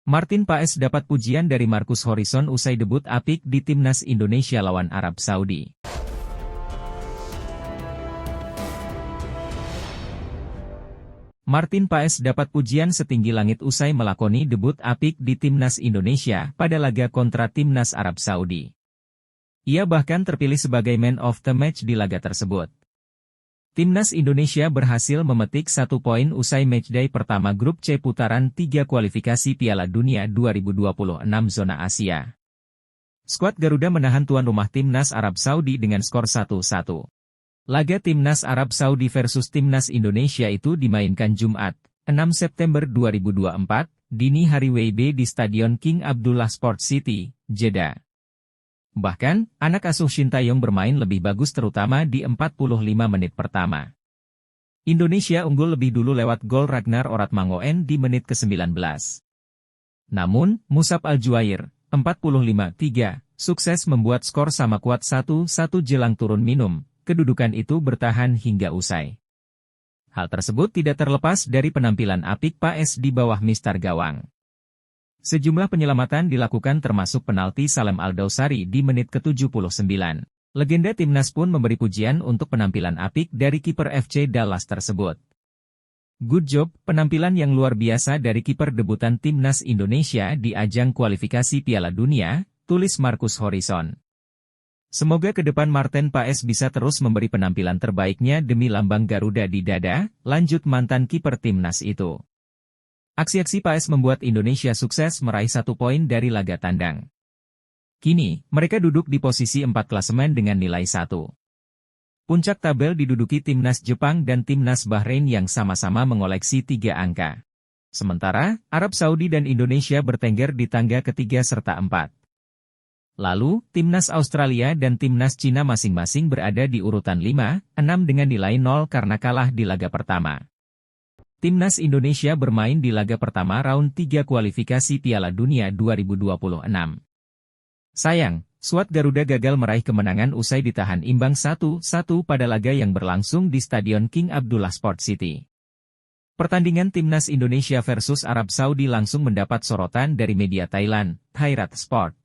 Martin Paes dapat pujian dari Marcus Horizon usai debut apik di Timnas Indonesia lawan Arab Saudi. Martin Paes dapat pujian setinggi langit usai melakoni debut apik di Timnas Indonesia pada laga kontra Timnas Arab Saudi. Ia bahkan terpilih sebagai man of the match di laga tersebut. Timnas Indonesia berhasil memetik 1 poin usai matchday pertama grup C putaran 3 kualifikasi Piala Dunia 2026 zona Asia. Skuad Garuda menahan tuan rumah Timnas Arab Saudi dengan skor 1-1. Laga Timnas Arab Saudi versus Timnas Indonesia itu dimainkan Jumat, 6 September 2024, dini hari WIB di Stadion King Abdullah Sport City, Jeddah. Bahkan, anak asuh Shin Tae-yong bermain lebih bagus terutama di 45 menit pertama. Indonesia unggul lebih dulu lewat gol Ragnar Oratmangoen di menit ke-19. Namun, Musab Al-Juair, 45-3, sukses membuat skor sama kuat 1-1 jelang turun minum, kedudukan itu bertahan hingga usai. Hal tersebut tidak terlepas dari penampilan apik Paes di bawah mistar gawang. Sejumlah penyelamatan dilakukan termasuk penalti Salem Al-Dawsari di menit ke-79. Legenda Timnas pun memberi pujian untuk penampilan apik dari kiper FC Dallas tersebut. Good job, penampilan yang luar biasa dari kiper debutan Timnas Indonesia di ajang kualifikasi Piala Dunia, tulis Marcus Horizon. Semoga ke depan Martin Paes bisa terus memberi penampilan terbaiknya demi lambang Garuda di dada, lanjut mantan kiper Timnas itu. Aksi-aksi Paes membuat Indonesia sukses meraih 1 poin dari laga tandang. Kini, mereka duduk di posisi 4 klasemen dengan nilai 1. Puncak tabel diduduki Timnas Jepang dan Timnas Bahrain yang sama-sama mengoleksi 3 angka. Sementara, Arab Saudi dan Indonesia bertengger di tangga ketiga serta 4. Lalu, Timnas Australia dan Timnas Cina masing-masing berada di urutan 5, 6 dengan nilai 0 karena kalah di laga pertama. Timnas Indonesia bermain di laga pertama round 3 kualifikasi Piala Dunia 2026. Sayang, skuad Garuda gagal meraih kemenangan usai ditahan imbang 1-1 pada laga yang berlangsung di Stadion King Abdullah Sport City. Pertandingan Timnas Indonesia versus Arab Saudi langsung mendapat sorotan dari media Thailand, Thairat Sport.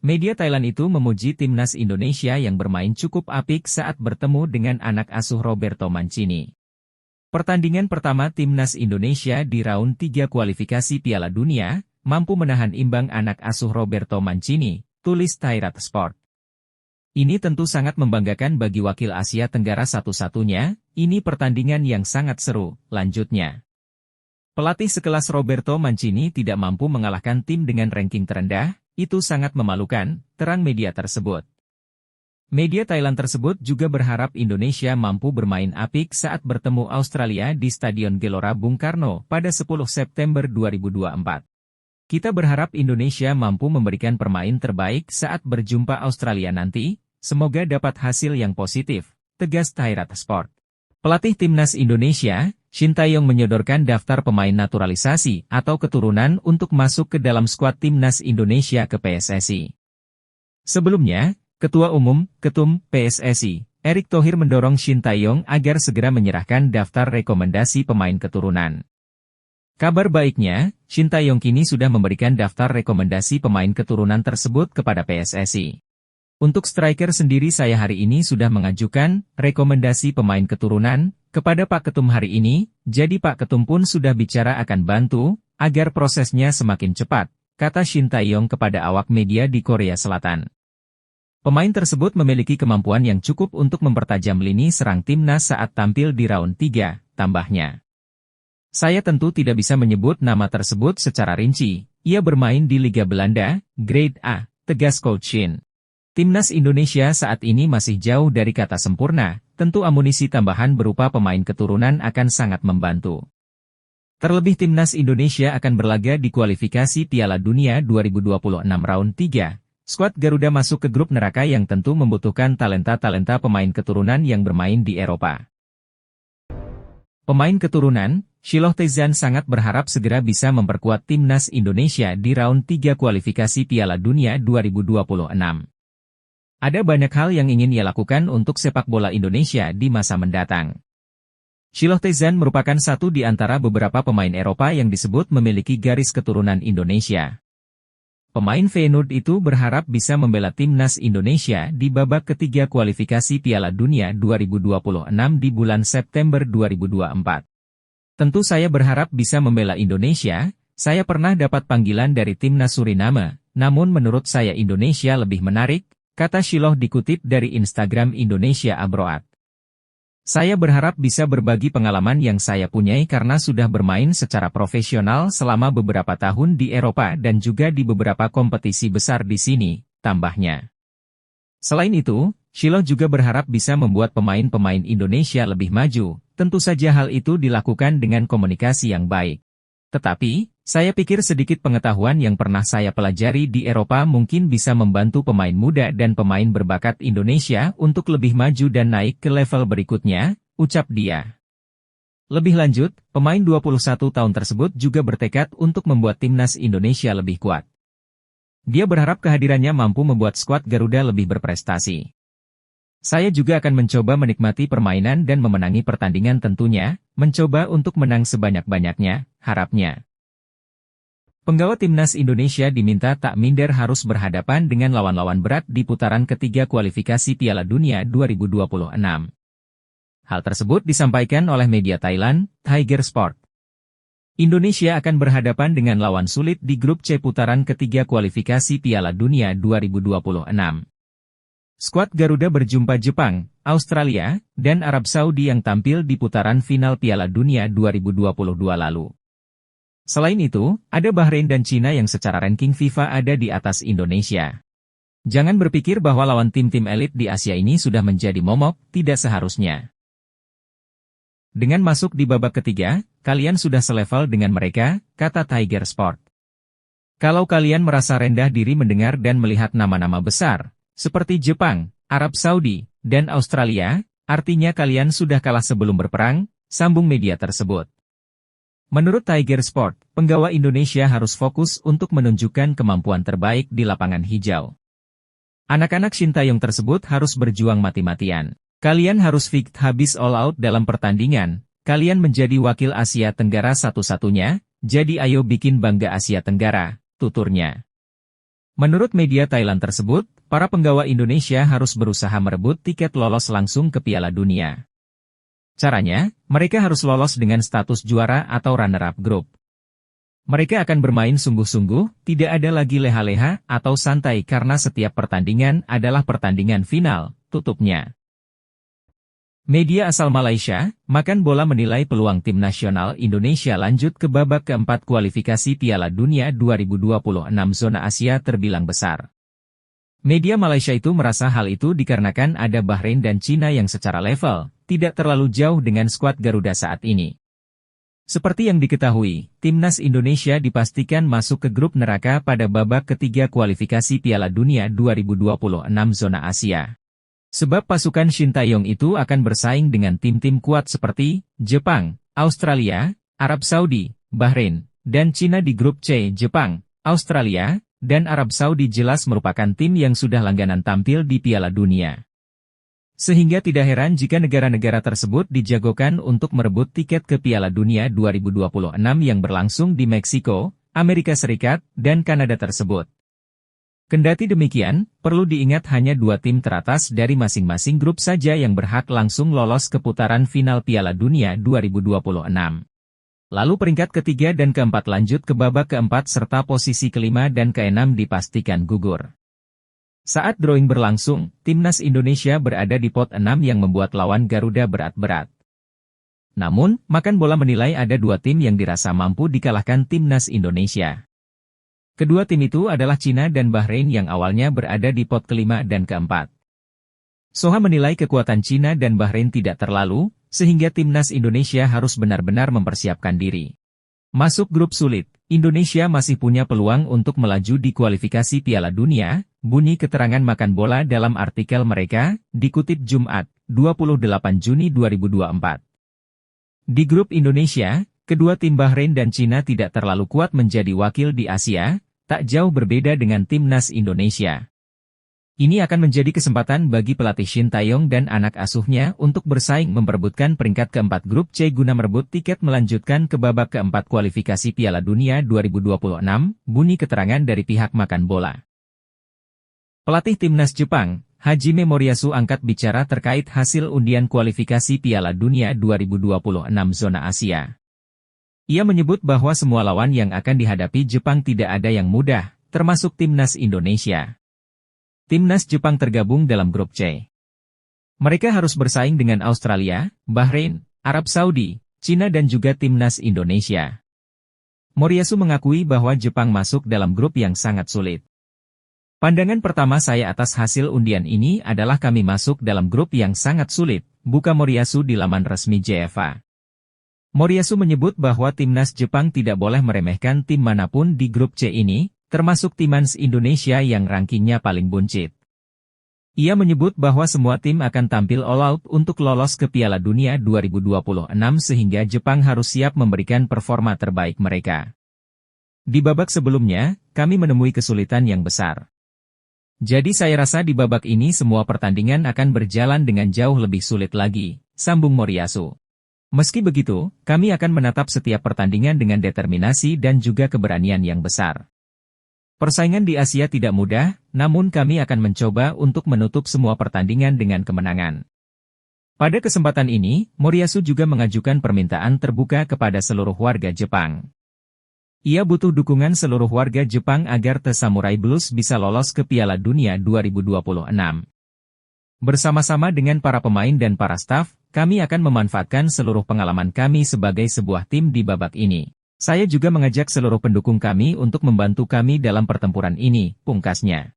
Media Thailand itu memuji Timnas Indonesia yang bermain cukup apik saat bertemu dengan anak asuh Roberto Mancini. Pertandingan pertama Timnas Indonesia di round 3 kualifikasi Piala Dunia, mampu menahan imbang anak asuh Roberto Mancini, tulis Thairat Sport. Ini tentu sangat membanggakan bagi wakil Asia Tenggara satu-satunya, ini pertandingan yang sangat seru, lanjutnya. Pelatih sekelas Roberto Mancini tidak mampu mengalahkan tim dengan ranking terendah, itu sangat memalukan, terang media tersebut. Media Thailand tersebut juga berharap Indonesia mampu bermain apik saat bertemu Australia di Stadion Gelora Bung Karno pada 10 September 2024. Kita berharap Indonesia mampu memberikan permain terbaik saat berjumpa Australia nanti, semoga dapat hasil yang positif, tegas Thairat Sport. Pelatih Timnas Indonesia, Shin Tae-yong menyodorkan daftar pemain naturalisasi atau keturunan untuk masuk ke dalam skuad Timnas Indonesia ke PSSI. Sebelumnya, Ketua Umum, Ketum, PSSI, Erick Thohir mendorong Shin Tae-yong agar segera menyerahkan daftar rekomendasi pemain keturunan. Kabar baiknya, Shin Tae-yong kini sudah memberikan daftar rekomendasi pemain keturunan tersebut kepada PSSI. Untuk striker sendiri saya hari ini sudah mengajukan rekomendasi pemain keturunan kepada Pak Ketum hari ini, jadi Pak Ketum pun sudah bicara akan bantu agar prosesnya semakin cepat, kata Shin Tae-yong kepada awak media di Korea Selatan. Pemain tersebut memiliki kemampuan yang cukup untuk mempertajam lini serang timnas saat tampil di round 3, tambahnya. Saya tentu tidak bisa menyebut nama tersebut secara rinci, ia bermain di Liga Belanda, Grade A, tegas Coach Shin. Timnas Indonesia saat ini masih jauh dari kata sempurna, tentu amunisi tambahan berupa pemain keturunan akan sangat membantu. Terlebih Timnas Indonesia akan berlaga di kualifikasi Piala Dunia 2026 round 3. Skuad Garuda masuk ke grup neraka yang tentu membutuhkan talenta-talenta pemain keturunan yang bermain di Eropa. Pemain keturunan, Shiloh Tae-zhan sangat berharap segera bisa memperkuat Timnas Indonesia di round 3 kualifikasi Piala Dunia 2026. Ada banyak hal yang ingin ia lakukan untuk sepak bola Indonesia di masa mendatang. Shiloh Tezan merupakan satu di antara beberapa pemain Eropa yang disebut memiliki garis keturunan Indonesia. Pemain Feyenoord itu berharap bisa membela timnas Indonesia di babak ketiga kualifikasi Piala Dunia 2026 di bulan September 2024. Tentu saya berharap bisa membela Indonesia. Saya pernah dapat panggilan dari timnas Suriname, namun menurut saya Indonesia lebih menarik, kata Shiloh dikutip dari Instagram Indonesia Abroad. Saya berharap bisa berbagi pengalaman yang saya punyai karena sudah bermain secara profesional selama beberapa tahun di Eropa dan juga di beberapa kompetisi besar di sini, tambahnya. Selain itu, Shiloh juga berharap bisa membuat pemain-pemain Indonesia lebih maju, tentu saja hal itu dilakukan dengan komunikasi yang baik. Tetapi, saya pikir sedikit pengetahuan yang pernah saya pelajari di Eropa mungkin bisa membantu pemain muda dan pemain berbakat Indonesia untuk lebih maju dan naik ke level berikutnya, ucap dia. Lebih lanjut, pemain 21 tahun tersebut juga bertekad untuk membuat timnas Indonesia lebih kuat. Dia berharap kehadirannya mampu membuat skuad Garuda lebih berprestasi. Saya juga akan mencoba menikmati permainan dan memenangi pertandingan tentunya, mencoba untuk menang sebanyak-banyaknya, harapnya. Penggawa timnas Indonesia diminta tak minder harus berhadapan dengan lawan-lawan berat di putaran ketiga kualifikasi Piala Dunia 2026. Hal tersebut disampaikan oleh media Thailand, Tiger Sport. Indonesia akan berhadapan dengan lawan sulit di grup C putaran ketiga kualifikasi Piala Dunia 2026. Skuad Garuda berjumpa Jepang, Australia, dan Arab Saudi yang tampil di putaran final Piala Dunia 2022 lalu. Selain itu, ada Bahrain dan Cina yang secara ranking FIFA ada di atas Indonesia. Jangan berpikir bahwa lawan tim-tim elit di Asia ini sudah menjadi momok, tidak seharusnya. Dengan masuk di babak ketiga, kalian sudah selevel dengan mereka, kata Tiger Sport. Kalau kalian merasa rendah diri mendengar dan melihat nama-nama besar, seperti Jepang, Arab Saudi, dan Australia, artinya kalian sudah kalah sebelum berperang, sambung media tersebut. Menurut Tiger Sport, penggawa Indonesia harus fokus untuk menunjukkan kemampuan terbaik di lapangan hijau. Anak-anak Sintayong tersebut harus berjuang mati-matian. Kalian harus fit habis all out dalam pertandingan. Kalian menjadi wakil Asia Tenggara satu-satunya, jadi ayo bikin bangga Asia Tenggara, tuturnya. Menurut media Thailand tersebut, para penggawa Indonesia harus berusaha merebut tiket lolos langsung ke Piala Dunia. Caranya, mereka harus lolos dengan status juara atau runner-up grup. Mereka akan bermain sungguh-sungguh, tidak ada lagi leha-leha atau santai karena setiap pertandingan adalah pertandingan final, tutupnya. Media asal Malaysia, Makan Bola menilai peluang tim nasional Indonesia lanjut ke babak keempat kualifikasi Piala Dunia 2026 zona Asia terbilang besar. Media Malaysia itu merasa hal itu dikarenakan ada Bahrain dan Cina yang secara level tidak terlalu jauh dengan skuad Garuda saat ini. Seperti yang diketahui, timnas Indonesia dipastikan masuk ke grup neraka pada babak ketiga kualifikasi Piala Dunia 2026 zona Asia. Sebab pasukan Sintayong itu akan bersaing dengan tim-tim kuat seperti Jepang, Australia, Arab Saudi, Bahrain, dan Cina di grup C. Jepang, Australia, dan Arab Saudi jelas merupakan tim yang sudah langganan tampil di Piala Dunia. Sehingga tidak heran jika negara-negara tersebut dijagokan untuk merebut tiket ke Piala Dunia 2026 yang berlangsung di Meksiko, Amerika Serikat, dan Kanada tersebut. Kendati demikian, perlu diingat hanya 2 tim teratas dari masing-masing grup saja yang berhak langsung lolos ke putaran final Piala Dunia 2026. Lalu peringkat ketiga dan keempat lanjut ke babak keempat serta posisi kelima dan keenam dipastikan gugur. Saat drawing berlangsung, timnas Indonesia berada di pot 6 yang membuat lawan Garuda berat-berat. Namun, Makan Bola menilai ada 2 tim yang dirasa mampu dikalahkan timnas Indonesia. Kedua tim itu adalah Cina dan Bahrain yang awalnya berada di pot kelima dan keempat. Soha menilai kekuatan Cina dan Bahrain tidak terlalu, sehingga timnas Indonesia harus benar-benar mempersiapkan diri. Masuk grup sulit, Indonesia masih punya peluang untuk melaju di kualifikasi Piala Dunia, bunyi keterangan Makan Bola dalam artikel mereka, dikutip Jumat, 28 Juni 2024. Di grup Indonesia, kedua tim Bahrain dan Cina tidak terlalu kuat menjadi wakil di Asia, tak jauh berbeda dengan timnas Indonesia. Ini akan menjadi kesempatan bagi pelatih Shin Taeyong dan anak asuhnya untuk bersaing memperebutkan peringkat keempat grup C guna merebut tiket melanjutkan ke babak keempat kualifikasi Piala Dunia 2026, bunyi keterangan dari pihak Makan Bola. Pelatih Timnas Jepang, Hajime Moriyasu angkat bicara terkait hasil undian kualifikasi Piala Dunia 2026 zona Asia. Ia menyebut bahwa semua lawan yang akan dihadapi Jepang tidak ada yang mudah, termasuk Timnas Indonesia. Timnas Jepang tergabung dalam grup C. Mereka harus bersaing dengan Australia, Bahrain, Arab Saudi, Cina dan juga Timnas Indonesia. Moriyasu mengakui bahwa Jepang masuk dalam grup yang sangat sulit. Pandangan pertama saya atas hasil undian ini adalah kami masuk dalam grup yang sangat sulit, buka Moriyasu di laman resmi JFA. Moriyasu menyebut bahwa Timnas Jepang tidak boleh meremehkan tim manapun di grup C ini, termasuk Timnas Indonesia yang rankingnya paling buncit. Ia menyebut bahwa semua tim akan tampil all out untuk lolos ke Piala Dunia 2026 sehingga Jepang harus siap memberikan performa terbaik mereka. Di babak sebelumnya, kami menemui kesulitan yang besar. Jadi saya rasa di babak ini semua pertandingan akan berjalan dengan jauh lebih sulit lagi, sambung Moriyasu. Meski begitu, kami akan menatap setiap pertandingan dengan determinasi dan juga keberanian yang besar. Persaingan di Asia tidak mudah, namun kami akan mencoba untuk menutup semua pertandingan dengan kemenangan. Pada kesempatan ini, Moriyasu juga mengajukan permintaan terbuka kepada seluruh warga Jepang. Ia butuh dukungan seluruh warga Jepang agar The Samurai Blues bisa lolos ke Piala Dunia 2026. Bersama-sama dengan para pemain dan para staf, kami akan memanfaatkan seluruh pengalaman kami sebagai sebuah tim di babak ini. Saya juga mengajak seluruh pendukung kami untuk membantu kami dalam pertempuran ini, pungkasnya.